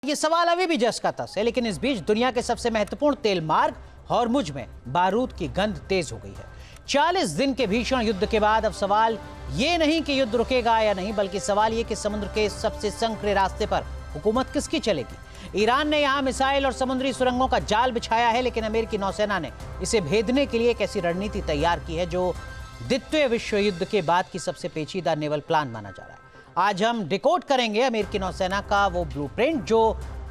ये सवाल अभी भी जस का तस है, लेकिन इस बीच दुनिया के सबसे महत्वपूर्ण तेल मार्ग हॉर्मुज में बारूद की गंध तेज हो गई है। 40 दिन के भीषण युद्ध के बाद अब सवाल ये नहीं कि युद्ध रुकेगा या नहीं, बल्कि सवाल ये कि समुद्र के सबसे संकरे रास्ते पर हुकूमत किसकी चलेगी। ईरान ने यहां मिसाइल और समुद्री सुरंगों का जाल बिछाया है, लेकिन अमेरिकी नौसेना ने इसे भेदने के लिए एक ऐसी रणनीति तैयार की है जो द्वितीय विश्व युद्ध के बाद की सबसे पेचीदा नेवल प्लान माना जा रहा है। आज हम डिकोड करेंगे अमेरिकी नौसेना का वो ब्लूप्रिंट जो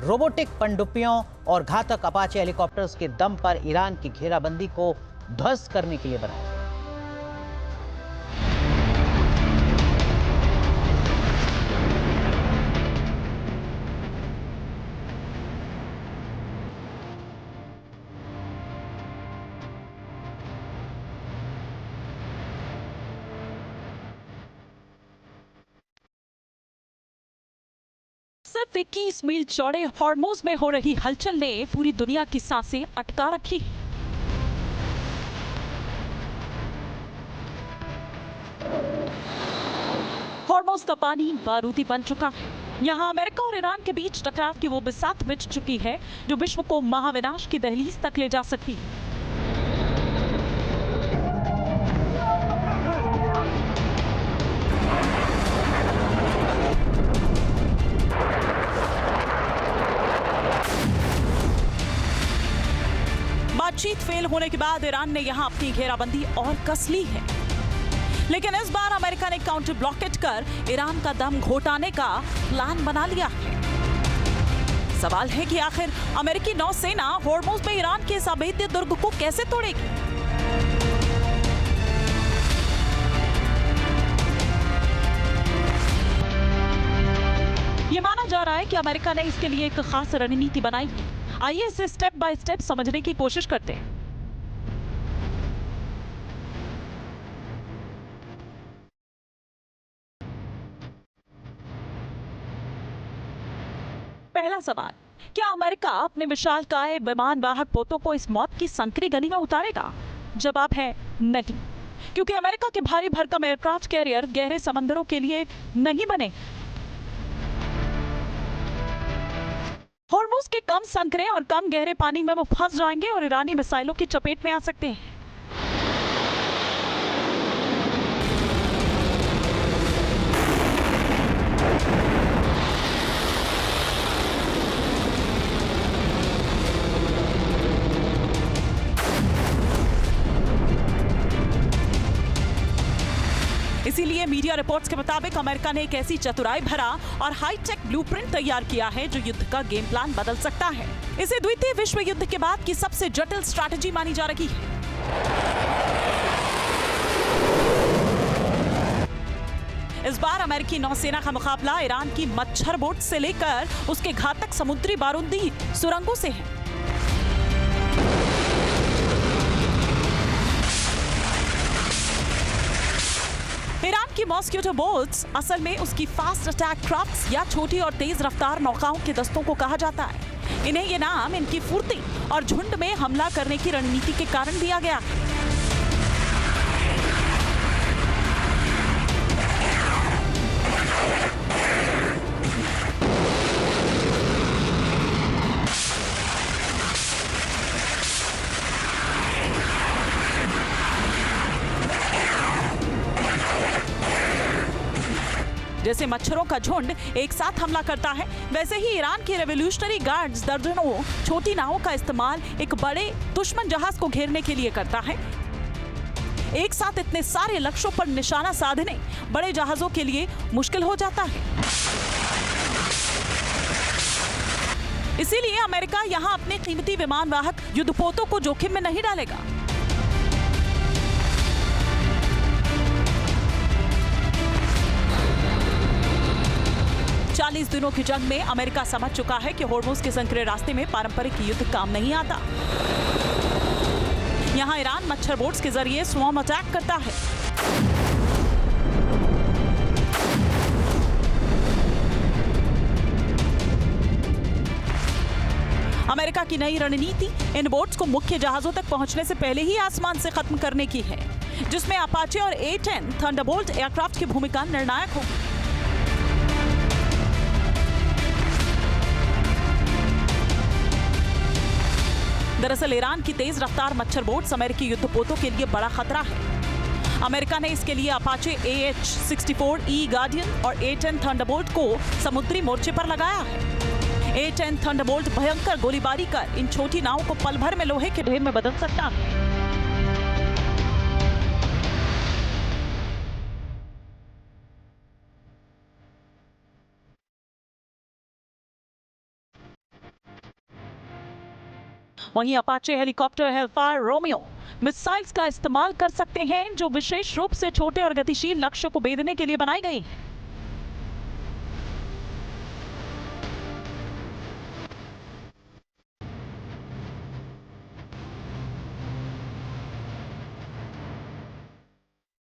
रोबोटिक पनडुब्बियों और घातक अपाचे हेलीकॉप्टर्स के दम पर ईरान की घेराबंदी को ध्वस्त करने के लिए बनाया। सिर्फ 21 मील चौड़े हॉर्मुज में हो रही हलचल ने पूरी दुनिया की सांसें अटका रखी। हॉर्मुज का पानी बारूदी बन चुका है। यहाँ अमेरिका और ईरान के बीच टकराव की वो बिसात बिछ चुकी है जो विश्व को महाविनाश की दहलीज तक ले जा सकती है। बातचीत फेल होने के बाद ईरान ने यहां अपनी घेराबंदी और कस ली है, लेकिन इस बार अमेरिका ने काउंटर ब्लॉकेट कर ईरान का दम घोटाने का प्लान बना लिया है। सवाल है कि आखिर अमेरिकी नौसेना हॉर्मुज में ईरान के इस अभेद्य दुर्ग को कैसे तोड़ेगी। ये माना जा रहा है कि अमेरिका ने इसके लिए एक खास रणनीति बनाई है। आइए इसे स्टेप बाय स्टेप समझने की कोशिश करते हैं। पहला सवाल, क्या अमेरिका अपने विशालकाय विमान वाहक पोतों को इस मौत की संकरी गली में उतारेगा? जवाब है नहीं, क्योंकि अमेरिका के भारी भरकम एयरक्राफ्ट कैरियर गहरे समंदरों के लिए नहीं बने। हॉर्मुज के कम संकरे और कम गहरे पानी में वो फंस जाएंगे और ईरानी मिसाइलों की चपेट में आ सकते हैं। इसीलिए मीडिया रिपोर्ट्स के मुताबिक अमेरिका ने एक ऐसी चतुराई भरा और हाईटेक ब्लूप्रिंट तैयार किया है जो युद्ध का गेम प्लान बदल सकता है। इसे द्वितीय विश्व युद्ध के बाद की सबसे जटिल स्ट्रैटेजी मानी जा रही है। इस बार अमेरिकी नौसेना का मुकाबला ईरान की मच्छर बोट से लेकर उसके घातक समुद्री बारूदी सुरंगों से है। ईरान की मॉस्किटो बोट्स असल में उसकी फास्ट अटैक क्राफ्ट्स या छोटी और तेज रफ्तार नौकाओं के दस्तों को कहा जाता है। इन्हें ये नाम इनकी फुर्ती और झुंड में हमला करने की रणनीति के कारण दिया गया है। जैसे मच्छरों का झुंड एक साथ हमला करता है, वैसे ही ईरान के रेवोल्यूशनरी गार्ड्स दर्जनों छोटी नावों का इस्तेमाल एक बड़े दुश्मन जहाज को घेरने के लिए करता है। एक साथ इतने सारे लक्ष्यों पर निशाना साधने बड़े जहाजों के लिए मुश्किल हो जाता है। इसीलिए अमेरिका यहां अपने कीमती विमान वाहक युद्धपोतों को जोखिम में नहीं डालेगा। 40 दिनों की जंग में अमेरिका समझ चुका है कि हॉर्मुज के संकरे रास्ते में पारंपरिक युद्ध काम नहीं आता। यहां ईरान मच्छर बोट्स के जरिए स्वॉर्म अटैक करता है। अमेरिका की नई रणनीति इन बोट्स को मुख्य जहाजों तक पहुंचने से पहले ही आसमान से खत्म करने की है, जिसमें अपाचे और A-10 थंडरबोल्ट एयरक्राफ्ट की भूमिका निर्णायक होगी। दरअसल ईरान की तेज रफ्तार मच्छर बोट्स अमेरिकी युद्धपोतों के लिए बड़ा खतरा है। अमेरिका ने इसके लिए अपाचे AH-64E गार्डियन और A-10 थंडरबोल्ट को समुद्री मोर्चे पर लगाया है। A-10 थंडरबोल्ट भयंकर गोलीबारी कर इन छोटी नावों को पल भर में लोहे के ढेर में बदल सकता है। वहीं Apache helicopter Hellfire Romeo missiles का इस्तेमाल कर सकते हैं, जो विशेष रूप से छोटे और गतिशील लक्ष्य को भेदने के लिए बनाई गई है।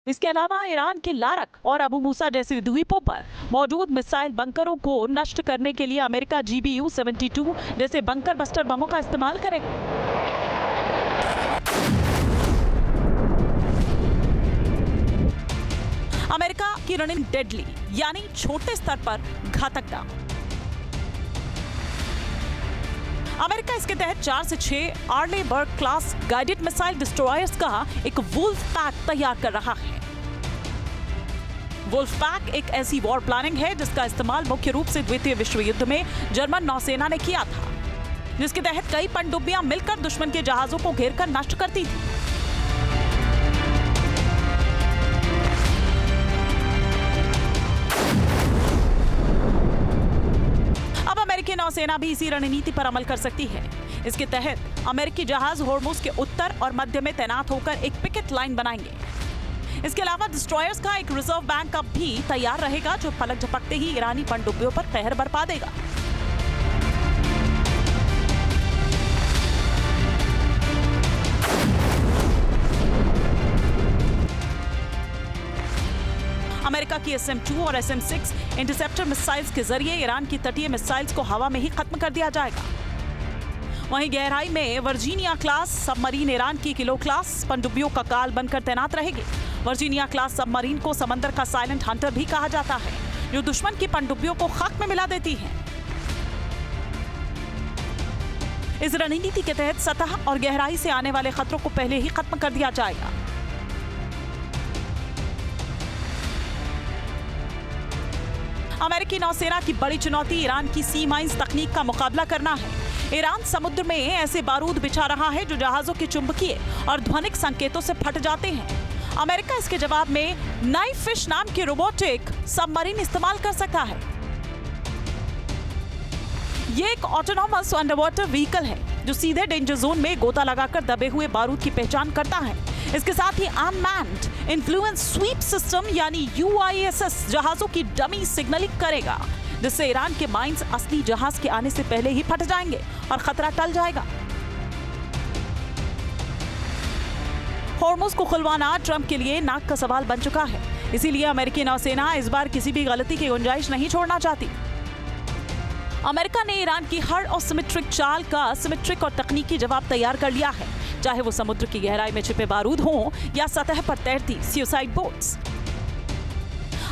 इसके अलावा ईरान के लारक और अबू मूसा जैसे द्वीपों पर मौजूद मिसाइल बंकरों को नष्ट करने के लिए अमेरिका GBU-72 जैसे बंकर बस्टर बमों का इस्तेमाल करेगा। अमेरिका की रणनीति डेडली यानी छोटे स्तर पर घातकता। अमेरिका इसके तहत 4 से 6 आर्ले बर्ग क्लास गाइडेड मिसाइल डिस्ट्रॉयर्स का एक वुल्फ पैक तैयार कर रहा है। वुल्फ पैक एक ऐसी वॉर प्लानिंग है जिसका इस्तेमाल मुख्य रूप से द्वितीय विश्व युद्ध में जर्मन नौसेना ने किया था, जिसके तहत कई पनडुब्बियां मिलकर दुश्मन के जहाजों को घेरकर नष्ट करती थी। अमेरिकी नौसेना भी इसी रणनीति पर अमल कर सकती है। इसके तहत अमेरिकी जहाज होर्मुज के उत्तर और मध्य में तैनात होकर एक पिकेट लाइन बनाएंगे। इसके अलावा डिस्ट्रॉयर्स का एक रिजर्व बैकअप भी तैयार रहेगा, जो पलक झपकते ही ईरानी पनडुब्बियों पर कहर बरपा देगा। अमेरिका की SM-2 और SM-6 इंटरसेप्टर मिसाइल्स के जरिए ईरान की तटीय मिसाइल्स को हवा में ही खत्म कर दिया जाएगा। वहीं गहराई में वर्जीनिया क्लास सबमरीन ईरान की किलो क्लास पनडुब्बियों का काल बनकर तैनात रहेगी। वर्जीनिया क्लास सबमरीन को समंदर का साइलेंट हंटर भी कहा जाता है, जो दुश्मन की पनडुब्बियों को खाक में मिला देती है। इस रणनीति के तहत सतह और गहराई से आने वाले खतरों को पहले ही खत्म कर दिया जाएगा। अमेरिकी नौसेना की बड़ी चुनौती ईरान की सी माइंस तकनीक का मुकाबला करना है। ईरान समुद्र में ऐसे बारूद बिछा रहा है जो जहाजों के चुंबकीय और ध्वनिक संकेतों से फट जाते हैं। अमेरिका इसके जवाब में नाइफ फिश नाम के रोबोटिक सबमरीन इस्तेमाल कर सकता है। ये एक ऑटोनॉमस अंडरवाटर व्हीकल है जो सीधे डेंजर जोन में गोता लगाकर दबे हुए बारूद की पहचान करता है। इसके साथ ही अनमैन्ड इन्फ्लुएंस स्वीप सिस्टम यानी UISS जहाजों की डमी सिग्नलिंग करेगा, जिससे ईरान के माइंस असली जहाज के आने से पहले ही फट जाएंगे और खतरा टल जाएगा। होर्मुज को खुलवाना ट्रंप के लिए नाक का सवाल बन चुका है, इसीलिए अमेरिकी नौसेना इस बार किसी भी गलती की गुंजाइश नहीं छोड़ना चाहती। अमेरिका ने ईरान की हर असिमेट्रिक चाल का सिमेट्रिक और तकनीकी जवाब तैयार कर लिया है, चाहे वो समुद्र की गहराई में छिपे बारूद हों या सतह पर तैरती सुसाइड बोट्स।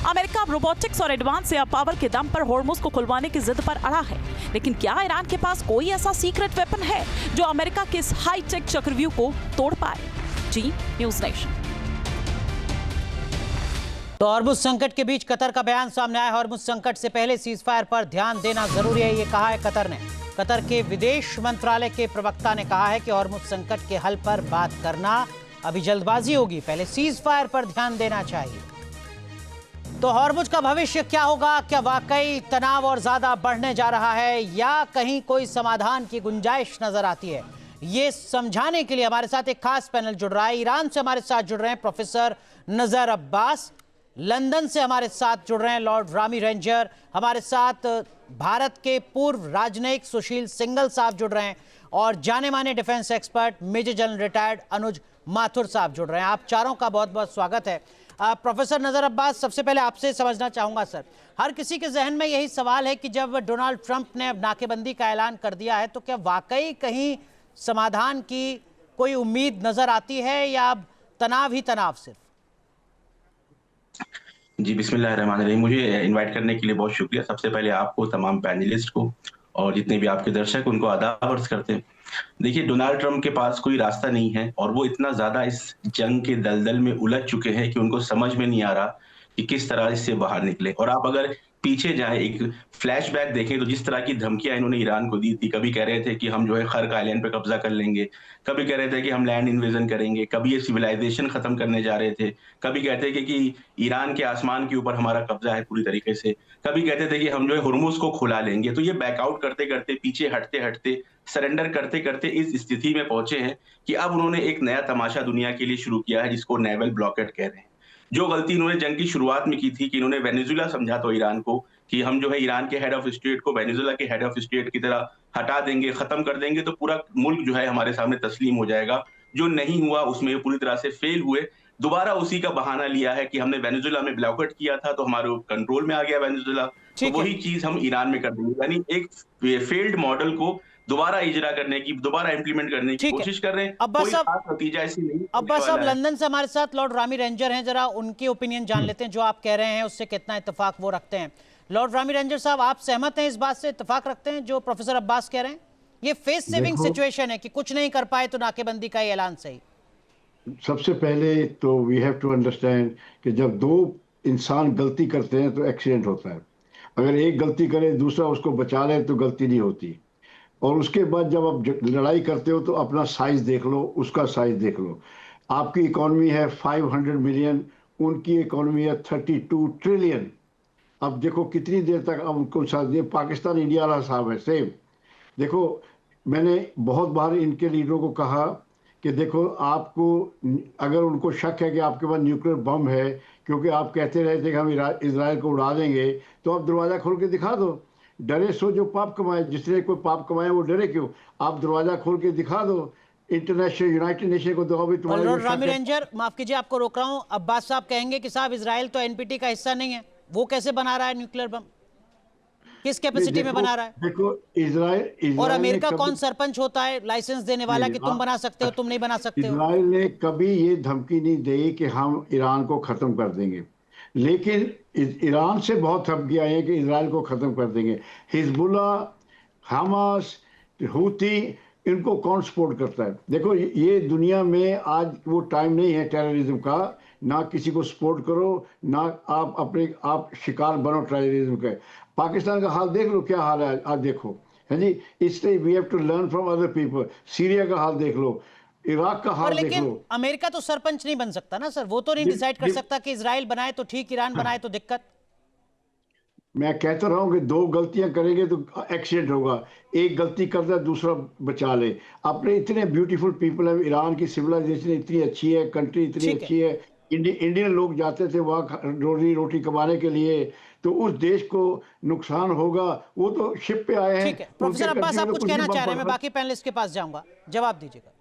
अमेरिका रोबोटिक्स और एडवांस एयर पावर के दम पर होर्मुज को खुलवाने की जिद पर अड़ा है, लेकिन क्या ईरान के पास कोई ऐसा सीक्रेट वेपन है जो अमेरिका के इस हाईटेक चक्रव्यूह को तोड़ पाए? जी न्यूज़ नेशन। तो हॉर्मुज संकट के बीच कतर का बयान सामने आया। हॉर्मुज संकट से पहले सीजफायर पर ध्यान देना जरूरी है, ये कहा है कतर ने। कतर के विदेश मंत्रालय के प्रवक्ता ने कहा है कि हॉर्मुज संकट के हल पर बात करना अभी जल्दबाजी होगी, पहले सीजफायर पर ध्यान देना चाहिए। तो हॉर्मुज का भविष्य क्या होगा? क्या वाकई तनाव और ज्यादा बढ़ने जा रहा है या कहीं कोई समाधान की गुंजाइश नजर आती है? ये समझाने के लिए हमारे साथ एक खास पैनल जुड़ रहा है। ईरान से हमारे साथ जुड़ रहे हैं प्रोफेसर नजर अब्बास, लंदन से हमारे साथ जुड़ रहे हैं लॉर्ड रामी रेंजर, हमारे साथ भारत के पूर्व राजनयिक सुशील सिंघल साहब जुड़ रहे हैं और जाने माने defence expert major general retired Anuj Mathur साहब जुड़ रहे हैं। आप चारों का बहुत बहुत स्वागत है। प्रोफेसर नजर अब्बास, सबसे पहले आपसे समझना चाहूंगा सर, हर किसी के जहन में यही सवाल है कि जब डोनाल्ड ट्रंप ने अब नाकेबंदी का ऐलान कर दिया है तो क्या वाकई कहीं समाधान की कोई उम्मीद नजर आती है या अब तनाव ही तनाव सिर्फ? जी बिस्मिल्लाहिर्रहमानिर्रहीम। मुझे इनवाइट करने के लिए बहुत शुक्रिया। सबसे पहले आपको, तमाम पैनलिस्ट को और जितने भी आपके दर्शक उनको आदाब अर्ज करते हैं। देखिए, डोनाल्ड ट्रंप के पास कोई रास्ता नहीं है और वो इतना ज़्यादा इस जंग के दलदल में उलझ चुके हैं कि उनको समझ में नहीं आ रहा कि किस तरह इससे बाहर निकले। और आप अगर पीछे जाएँ, एक फ्लैशबैक देखें तो जिस तरह की धमकियाँ इन्होंने ईरान को दी थी, कभी कह रहे थे कि हम जो है खर्क आइलैंड पे कब्ज़ा कर लेंगे, कभी कह रहे थे कि हम लैंड इन्वेजन करेंगे, कभी ये सिविलाइज़ेशन खत्म करने जा रहे थे, कभी कहते थे कि ईरान के आसमान के ऊपर हमारा कब्ज़ा है पूरी तरीके से, कभी कहते थे कि हम जो है हुर्मुज़ को खुला लेंगे। तो ये बैकआउट करते-करते, पीछे हटते-हटते, सरेंडर करते-करते इस स्थिति में पहुँचे हैं कि अब उन्होंने एक नया तमाशा दुनिया के लिए शुरू किया है जिसको नेवल ब्लॉकेड कह रहे हैं। जो गलती इन्होंने जंग की शुरुआत में की थी कि इन्होंने वेनेजुएला समझा था ईरान को कि हम जो है ईरान के हेड ऑफ स्टेट को वेनेजुएला के हेड ऑफ स्टेट की तरह हटा देंगे, खत्म कर देंगे तो पूरा मुल्क जो है हमारे सामने तस्लीम हो जाएगा। जो नहीं हुआ उसमें पूरी तरह से फेल हुए। दोबारा उसी का बहाना लिया है कि हमने वेनेजुएला में ब्लॉकेट किया था तो हमारे कंट्रोल में आ गया वेनेजुएला, तो ठीक है। वही चीज़ हम ईरान में कर देंगे। यानी एक फेल्ड मॉडल को दोबारा इजरा करने की, दोबारा इम्प्लीमेंट करने की ठीक है। कोशिश कर रहे हैं। अब्बास कोई साहब, खास नतीजा ऐसे नहीं होने अब्बास साहब वाला है। लंदन से हमारे साथ लॉर्ड रामी रेंजर हैं, जरा उनकी ओपिनियन जान लेते हैं। जो आप कह रहे हैं उससे कितना इत्तेफाक वो रखते हैं। लॉर्ड रामी रेंजर साहब, आप सहमत हैं इस बात से, इत्तेफाक रखते हैं जो प्रोफेसर अब्बास कह रहे हैं? ये फेस सेविंग सिचुएशन है कि कुछ नहीं कर पाए तो नाकेबंदी का ये ऐलान सही। सबसे पहले तो वी हैव टू अंडरस्टैंड कि जब दो इंसान गलती करते हैं तो एक्सीडेंट होता है। अगर एक गलती करे दूसरा उसको बचा ले तो गलती नहीं होती। और उसके बाद जब आप लड़ाई करते हो तो अपना साइज देख लो, उसका साइज देख लो। आपकी इकॉनमी है 500 मिलियन, उनकी इकॉनमी है 32 ट्रिलियन। अब देखो कितनी देर तक अब उनको साथ, ये पाकिस्तान इंडिया वाला साहब है सेम। देखो, मैंने बहुत बार इनके लीडरों को कहा कि देखो, आपको अगर उनको शक है कि आपके पास न्यूक्लियर बम है, क्योंकि आप कहते रहे थे कि हम इजराइल को उड़ा देंगे, तो आप दरवाज़ा खोल के दिखा दो। डरे सो जो पाप कमाए, जिसने कोई पाप कमाए वो डरे क्यों? आप दरवाज़ा खोल के दिखा दो, इंटरनेशनल यूनाइटेड नेशन को दो भी तुम्हारे लॉर्ड रामी रेंजर, माफ कीजिए आपको रोक रहा हूं, अब्बास साहब कहेंगे कि साहब इजराइल तो एनपीटी का हिस्सा नहीं है, वो कैसे बना रहा है न्यूक्लियर बम, किस कैपेसिटी में बना रहा है? देखो, इजराइल और अमेरिका कौन सरपंच होता है लाइसेंस देने वाला कि तुम बना सकते हो, तुम नहीं बना सकते हो? इजराइल ने कभी ये धमकी नहीं दी कि हम ईरान को खत्म कर देंगे, लेकिन ईरान से बहुत धमकी आई है कि इजराइल को खत्म कर देंगे। हिजबुल्ला, हमास, हूती, इनको कौन सपोर्ट करता है? देखो, ये दुनिया में आज वो टाइम नहीं है टेररिज्म का। ना किसी को सपोर्ट करो, ना आप शिकार बनो टेररिज्म के। पाकिस्तान का हाल देख लो, क्या हाल है आज देखो, है जी। इसलिए we have to learn from other people. Syria का हाल देख लो, इराक का हाल देख लेकिन लो। अमेरिका तो सरपंच नहीं बन सकता ना सर, वो तो नहीं डिसाइड कर सकता कि इजराइल बनाए तो ठीक, ईरान बनाए तो दिक्कत। मैं कहता रहा हूं कि दो गलतियां करेंगे तो एक्सीडेंट होगा। एक गलती करता है, दूसरा बचा ले। अपने इतने ब्यूटीफुल पीपल है, ईरान की सिविलाइजेशन इतनी अच्छी है, कंट्री इतनी अच्छी है। इंडियन लोग जाते थे वहाँ रोटी कमाने के लिए, तो उस देश को नुकसान होगा। वो तो शिप पे आए हैं। ठीक है, प्रोफेसर अब्बास आप कुछ कहना चाह रहे हैं, मैं बाकी पैनलिस्ट के पास जाऊंगा, जवाब दीजिएगा।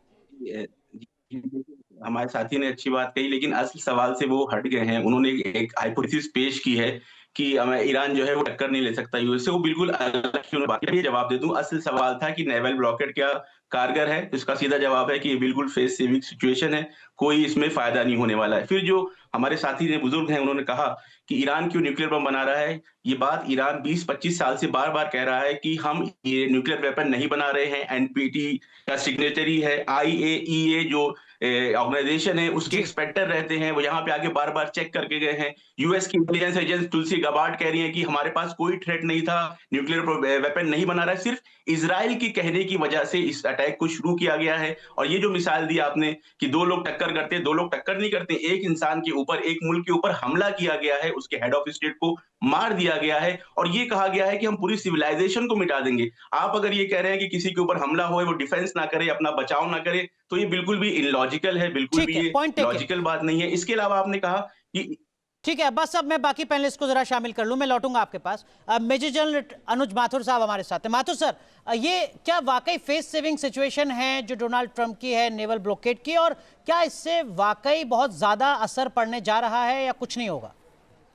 हमारे साथी ने अच्छी बात कही, लेकिन असल सवाल से वो हट गए हैं। उन्होंने एक हाइपोथेसिस पेश की है कि ईरान जो है वो टक्कर नहीं ले सकता यूएस से, वो बिल्कुल अलग। बाकी जवाब दे दूं, असल सवाल था कि नेवल ब्लॉकेट क्या कारगर है, तो इसका सीधा जवाब है कि ये बिल्कुल फेस सेविंग सिचुएशन है, कोई इसमें फायदा नहीं होने वाला है। फिर जो हमारे साथी ने बुजुर्ग हैं, उन्होंने कहा कि ईरान क्यों न्यूक्लियर बम बना रहा है। ये बात ईरान 20-25 साल से बार बार कह रहा है कि हम ये न्यूक्लियर वेपन नहीं बना रहे हैं। एनपीटी का सिग्नेटरी है, IAEA जो ऑर्गेनाइजेशन है उसके इंस्पेक्टर रहते हैं, वो यहाँ पे आके बार बार चेक करके गए हैं। यूएस की इंटेलिजेंस एजेंसी तुलसी गबार्ड कह रही है कि हमारे पास कोई थ्रेट नहीं था, न्यूक्लियर वेपन नहीं बना रहा है, सिर्फ इजराइल की कहने की वजह से इस अटैक को शुरू किया गया है। और ये जो मिसाल दी आपने कि दो लोग टक्कर करते, दो लोग टक्कर नहीं करते। एक इंसान के ऊपर, एक मुल्क के ऊपर हमला किया गया है, उसके हेड ऑफ स्टेट को मार दिया गया है और ये कहा गया है कि हम पूरी सिविलाइजेशन को मिटा देंगे। आप अगर ये कह रहे हैं कि किसी के ऊपर हमला हो, वो डिफेंस ना करे, अपना बचाव ना करे, तो ये बिल्कुल भी इलॉजिकल है, बिल्कुल भी ये लॉजिकल बात नहीं है। इसके अलावा आपने कहा कि ठीक है अब्बास साहब, मैं बाकी पैनलिस्ट को जरा शामिल कर लूं, मैं लौटूंगा आपके पास। मेजर जनरल अनुज माथुर साहब हमारे साथ हैं। माथुर सर, ये क्या वाकई फेस सेविंग सिचुएशन है जो डोनाल्ड ट्रंप की है नेवल ब्लॉकेड की, और क्या इससे वाकई बहुत ज्यादा असर पड़ने जा रहा है या कुछ नहीं होगा?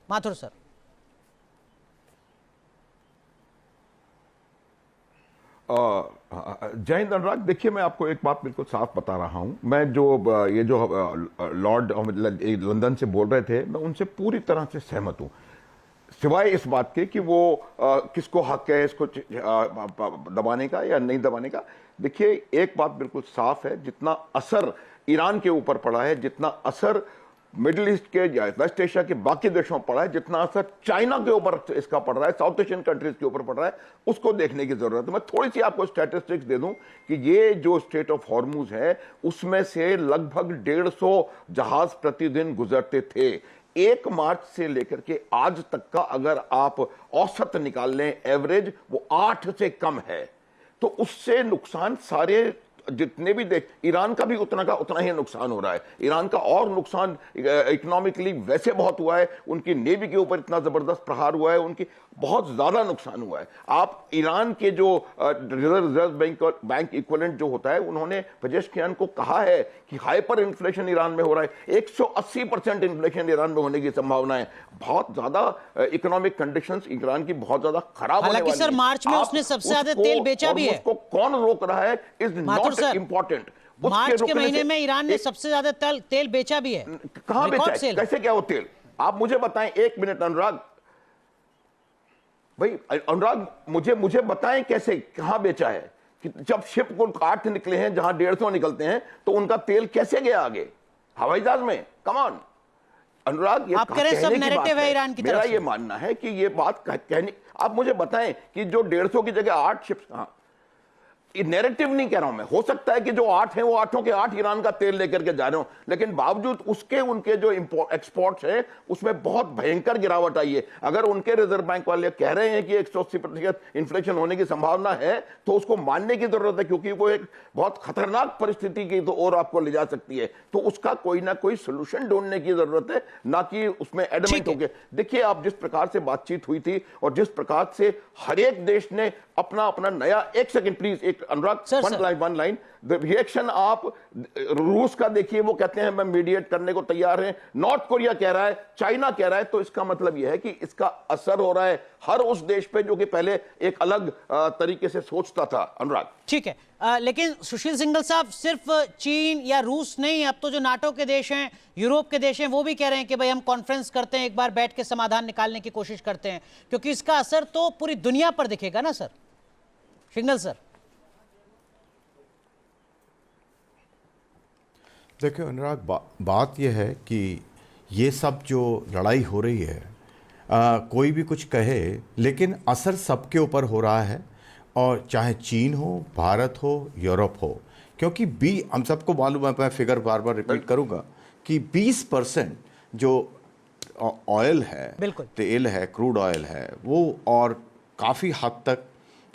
माथुर सर। जय हिंद अनुराग। देखिए, मैं आपको एक बात बिल्कुल साफ बता रहा हूं। मैं जो ये जो लॉर्ड लंदन से बोल रहे थे, मैं उनसे पूरी तरह से सहमत हूं। सिवाय इस बात के कि वो किसको हक है इसको दबाने का या नहीं दबाने का। देखिए, एक बात बिल्कुल साफ है, जितना असर ईरान के ऊपर पड़ा है, जितना असर मिडिल ईस्ट के या वेस्ट एशिया के बाकी देशों पर पड़ा है, जितना असर चाइना के ऊपर इसका पड़ रहा है, साउथ एशियन कंट्रीज के ऊपर पड़ रहा है, उसको देखने की जरूरत है। मैं थोड़ी सी आपको स्टैटिस्टिक्स दे दूं कि ये जो स्ट्रेट ऑफ हॉर्मुज है उसमें से लगभग 150 जहाज प्रतिदिन गुजरते थे। 1 मार्च से लेकर के आज तक का अगर आप औसत निकाल लें, एवरेज, वो 8 से कम है। तो उससे नुकसान सारे जितने भी देश, ईरान का भी उतना ही नुकसान हो रहा है। ईरान का और नुकसान इकोनॉमिकली वैसे बहुत हुआ है, उनकी नेवी के ऊपर इतना जबरदस्त प्रहार हुआ है, उनकी बहुत ज्यादा नुकसान हुआ है। आप ईरान के जो रिजर्व बैंक इक्विवेलेंट जो होता है, उन्होंने पेजेश्कियान को कहा है कि हाइपर इन्फ्लेशन ईरान में हो रहा है, 180% इन्फ्लेशन ईरान में होने की संभावना है। बहुत ज्यादा इकोनॉमिक कंडीशंस ईरान की बहुत ज्यादा खराब होने वाली है। सर, मार्च में उसने सबसे ज्यादा तेल बेचा भी है। उसको कौन रोक रहा है इज नॉट इंपॉर्टेंट। मार्च के महीने में ईरान ने सबसे ज्यादा तेल बेचा भी है। कहां बेचा है? कैसे क्या वो तेल? आप मुझे बताएं, 1 मिनट अनुराग भाई, अनुराग मुझे बताएं कैसे, कहां बेचा है? कि जब शिप को 8 निकले हैं, जहां 150 निकलते हैं, तो उनका तेल कैसे गया आगे? हवाई जहाज में? कम ऑन अनुराग, ये आप कह रहे हैं सब नैरेटिव है ईरान की तरफ से। मेरा ये मानना है कि ये बात कहनी, आप मुझे बताएं कि जो 150 की जगह 8 शिप्स, हाँ, नैरेटिव नहीं कह रहा हूं मैं, हो सकता है कि जो 8 हैं वो 8 के 8 ईरान का तेल लेकर के जा रहे हो, लेकिन बावजूद उसके उनके जो एक्सपोर्ट्स हैं उसमें बहुत भयंकर गिरावट आई है। अगर उनके रिजर्व बैंक वाले कह रहे हैं कि 180% इन्फ्लेशन होने की संभावना है, तो उसको मानने की जरूरत है, क्योंकि वो एक बहुत खतरनाक परिस्थिति की तो और आपको ले जा सकती है। तो उसका कोई ना कोई सोल्यूशन ढूंढने की जरूरत है, ना कि उसमें एडमेंट हो गए। देखिए, आप जिस प्रकार से बातचीत हुई थी और जिस प्रकार से हर एक देश ने अपना नया, 1 सेकंड प्लीज, एक अनुराग, वन लाइन रिएक्शन आप रूस का देखिए, वो कहते हैं मैं मीडिएट करने को तैयार है, नॉर्थ कोरिया कह रहा है, चाइना कह रहा है, तो इसका मतलब यह है कि इसका असर हो रहा है हर उस देश पे जो कि पहले एक अलग तरीके से सोचता था। अनुराग, ठीक है, लेकिन सुशील सिंघल साहब, सिर्फ चीन या रूस नहीं, अब तो जो नाटो के देश हैं, यूरोप के देश हैं, वो भी कह रहे हैं कि भाई हम कॉन्फ्रेंस करते हैं, एक बार बैठ के समाधान निकालने की कोशिश करते हैं, क्योंकि इसका असर तो पूरी दुनिया पर दिखेगा ना सर। सिंघल सर, देखिए अनुराग, बात यह है कि ये सब जो लड़ाई हो रही है, कोई भी कुछ कहे, लेकिन असर सबके ऊपर हो रहा है, और चाहे चीन हो, भारत हो, यूरोप हो, क्योंकि हम सबको मालूम है, मैं फिगर बार बार रिपीट करूंगा कि 20% जो ऑयल है, तेल है, क्रूड ऑयल है, वो और काफ़ी हद तक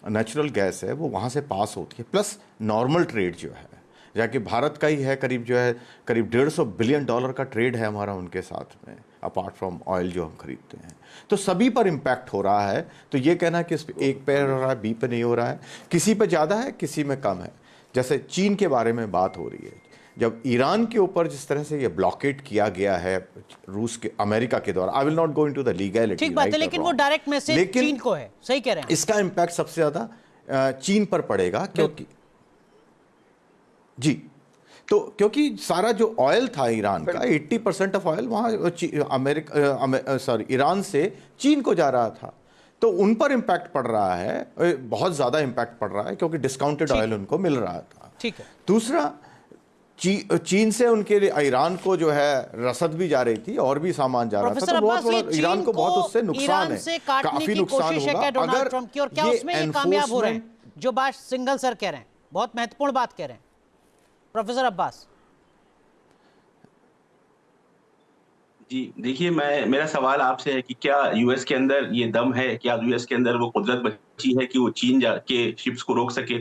नेचुरल गैस है, वो वहाँ से पास होती है, प्लस नॉर्मल ट्रेड जो है, जाके भारत का ही है, करीब $150 बिलियन का ट्रेड है हमारा उनके साथ में, अपार्ट फ्रॉम ऑयल जो हम खरीदते हैं। तो सभी पर इम्पैक्ट हो रहा है। तो ये कहना कि इस पे एक पे हो रहा है, बी पे नहीं हो रहा है, किसी पे ज़्यादा है, किसी में कम है। जैसे चीन के बारे में बात हो रही है, जब ईरान के ऊपर जिस तरह से ये ब्लॉकेट किया गया है रूस के, अमेरिका के द्वारा, I will not go into the legality, ठीक बात है, लेकिन वो डायरेक्ट मैसेज चीन को है, सही कह रहे हैं। इसका इम्पैक्ट सबसे ज्यादा चीन पर पड़ेगा, क्योंकि जी, तो क्योंकि सारा जो ऑयल था ईरान का, 80% ऑफ ऑयल वहाँ ईरान से चीन को जा रहा था, तो उन पर इम्पैक्ट पड़ रहा है, बहुत ज़्यादा इम्पैक्ट पड़ रहा है, क्योंकि डिस्काउंटेड ऑयल उनको मिल रहा था। ठीक है। दूसरा, चीन से उनके ईरान को जो है रसद भी जा रही थी और भी सामान जा रहा था, तो बहुत बड़ा ईरान को बहुत उससे नुकसान है, काफी नुकसान होगा अगर ट्रम्प की, और क्या उसमें ये कामयाब हो रहे हैं? जो बात सिंघल सर कह रहे हैं, बहुत महत्वपूर्ण बात कह रहे हैं प्रोफेसर अब्बास जी। देखिए, मेरा सवाल आपसे है कि क्या यूएस के अंदर ये दम है, क्या यूएस के अंदर वो कुदरत बची है कि वो चीन जाके शिप्स को रोक सके?